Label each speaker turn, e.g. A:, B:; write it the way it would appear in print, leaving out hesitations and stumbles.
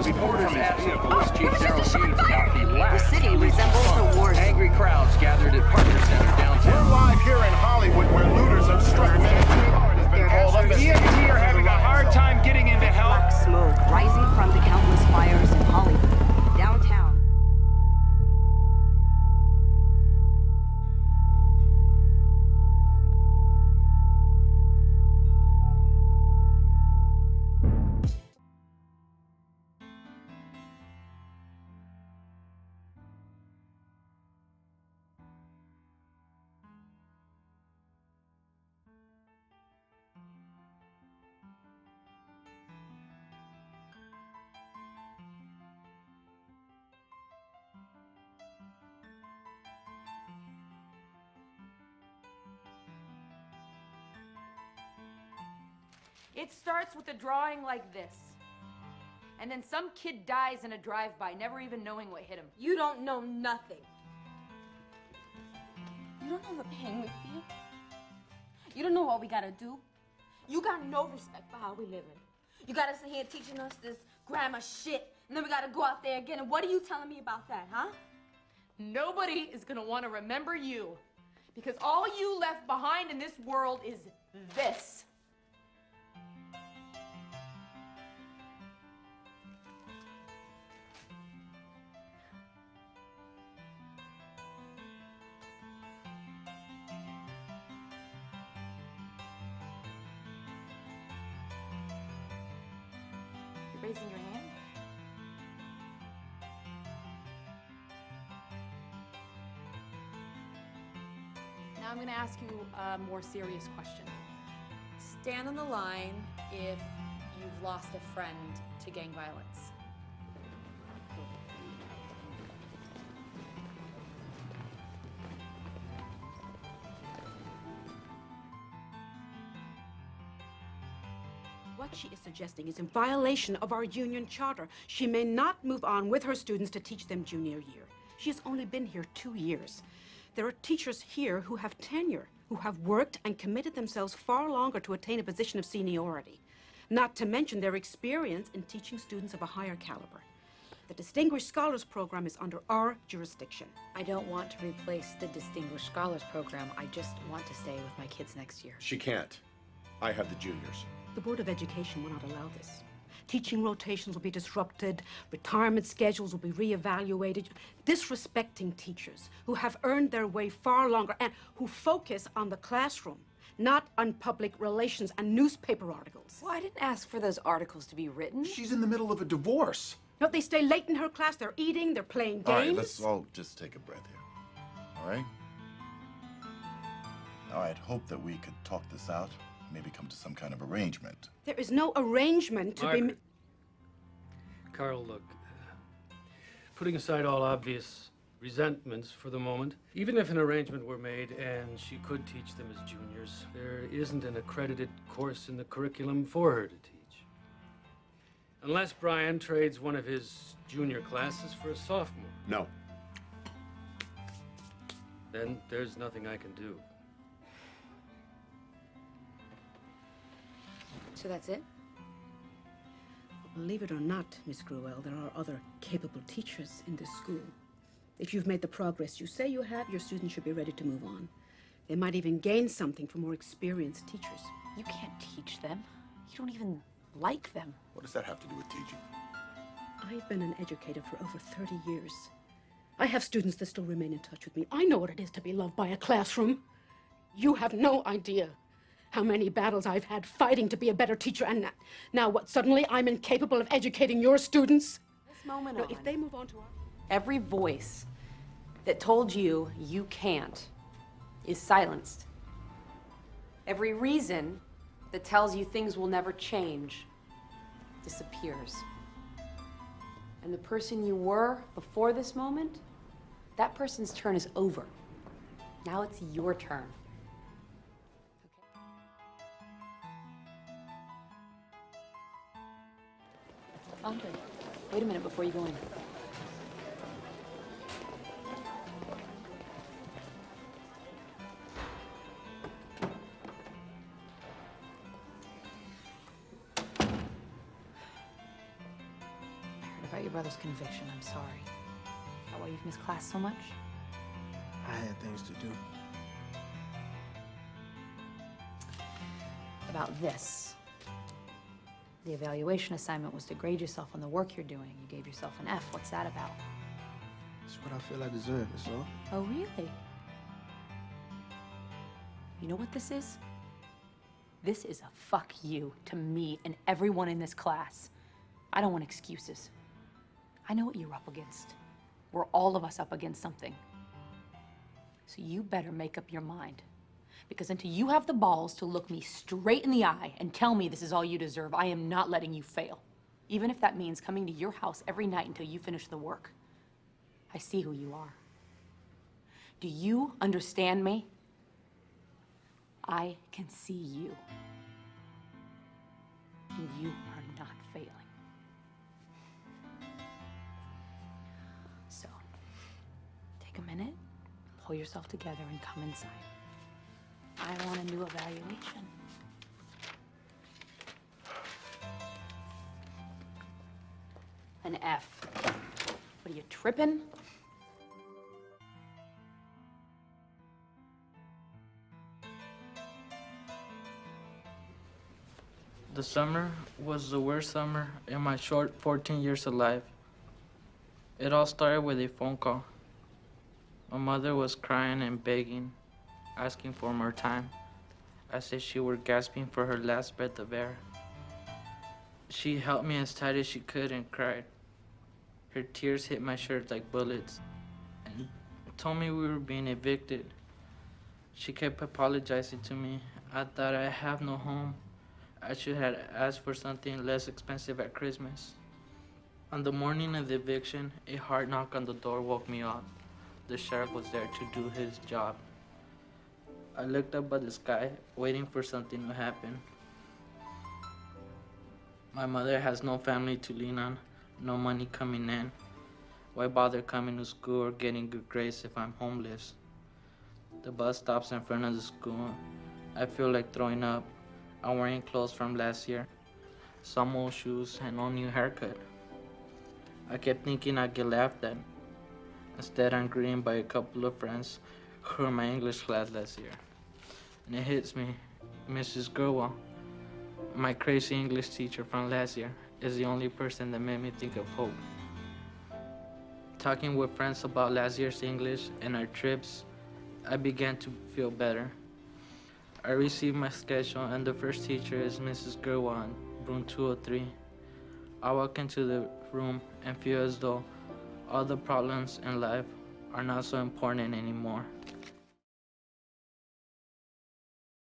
A: Reporters asked Police Chief Daryl Hughes about the last
B: The city resembles a war zone.
A: Angry crowds gathered at Parker Center downtown.
C: We're live here in Hollywood where looters have struck many. Has been called up.
D: The EMT are having a hard time getting into help.
B: Black smoke rising from the countless fires in Hollywood, downtown.
E: It starts with a drawing like this. And then some kid dies in a drive-by, never even knowing what hit him.
F: You don't know nothing. You don't know the pain we feel. You don't know what we gotta do. You got no respect for how we living. You got us in here teaching us this grammar shit, and then we gotta go out there again. And what are you telling me about that, huh?
E: Nobody is gonna want to remember you, because all you left behind in this world is this. Raising your hand? Now I'm going to ask you a more serious question.
G: Stand on the line if you've lost a friend to gang violence.
H: What she is suggesting is in violation of our union charter. She may not move on with her students to teach them junior year. She has only been here 2 years. There are teachers here who have tenure, who have worked and committed themselves far longer to attain a position of seniority, not to mention their experience in teaching students of a higher caliber. The Distinguished Scholars Program is under our jurisdiction.
G: I don't want to replace the Distinguished Scholars Program. I just want to stay with my kids next year.
C: She can't. I have the juniors.
H: The Board of Education will not allow this. Teaching rotations will be disrupted, retirement schedules will be reevaluated, disrespecting teachers who have earned their way far longer and who focus on the classroom, not on public relations and newspaper articles.
G: Well, I didn't ask for those articles to be written.
C: She's in the middle of a divorce.
H: No, they stay late in her class, they're eating, they're playing games.
I: All right, let's all just take a breath here. All right? Now, I'd hope that we could talk this out. Maybe come to some kind of arrangement.
H: There is no arrangement to be...
J: Carl, look, putting aside all obvious resentments for the moment, even if an arrangement were made and she could teach them as juniors, there isn't an accredited course in the curriculum for her to teach. Unless Brian trades one of his junior classes for a sophomore.
C: No.
J: Then there's nothing I can do.
G: So that's it?
H: Believe it or not, Miss Gruelle, there are other capable teachers in this school. If you've made the progress you say you have, your students should be ready to move on. They might even gain something from more experienced teachers.
G: You can't teach them. You don't even like them.
I: What does that have to do with teaching?
H: I've been an educator for over 30 years. I have students that still remain in touch with me. I know what it is to be loved by a classroom. You have no idea how many battles I've had fighting to be a better teacher, and now what, suddenly I'm incapable of educating your students?
F: This moment
H: No,
F: on,
H: if they move on to our...
F: every voice that told you you can't is silenced. Every reason that tells you things will never change disappears. And the person you were before this moment, that person's turn is over. Now it's your turn. Andre, wait a minute before you go in.
E: about your brother's conviction. I'm sorry. Is that why you've missed class so much?
K: I had things to do.
E: About this. The evaluation assignment was to grade yourself on the work you're doing. You gave yourself an F. What's that about?
K: It's what I feel I deserve, that's all.
E: Oh, really? You know what this is? This is a fuck you to me and everyone in this class. I don't want excuses. I know what you're up against. We're all of us up against something. So you better make up your mind. Because until you have the balls to look me straight in the eye and tell me this is all you deserve, I am not letting you fail. Even if that means coming to your house every night until you finish the work. I see who you are. Do you understand me? I can see you. And you are not failing. So, take a minute, pull yourself together, and come inside. I want a new evaluation. An F. What are you, tripping?
L: The summer was the worst summer in my short 14 years of life. It all started with a phone call. My mother was crying and begging, asking for more time, as if she were gasping for her last breath of air. She held me as tight as she could and cried. Her tears hit my shirt like bullets and told me we were being evicted. She kept apologizing to me. I thought I have no home. I should have asked for something less expensive at Christmas. On the morning of the eviction, a hard knock on the door woke me up. The sheriff was there to do his job. I looked up at the sky, waiting for something to happen. My mother has no family to lean on, no money coming in. Why bother coming to school or getting good grades if I'm homeless? The bus stops in front of the school. I feel like throwing up. I'm wearing clothes from last year, some old shoes and no new haircut. I kept thinking I'd get laughed at. Instead, I'm greeted by a couple of friends who were in my English class last year. And it hits me, Mrs. Gurwal, my crazy English teacher from last year, is the only person that made me think of hope. Talking with friends about last year's English and our trips, I began to feel better. I received my schedule and the first teacher is Mrs. Gurwal in room 203. I walk into the room and feel as though all the problems in life are not so important anymore.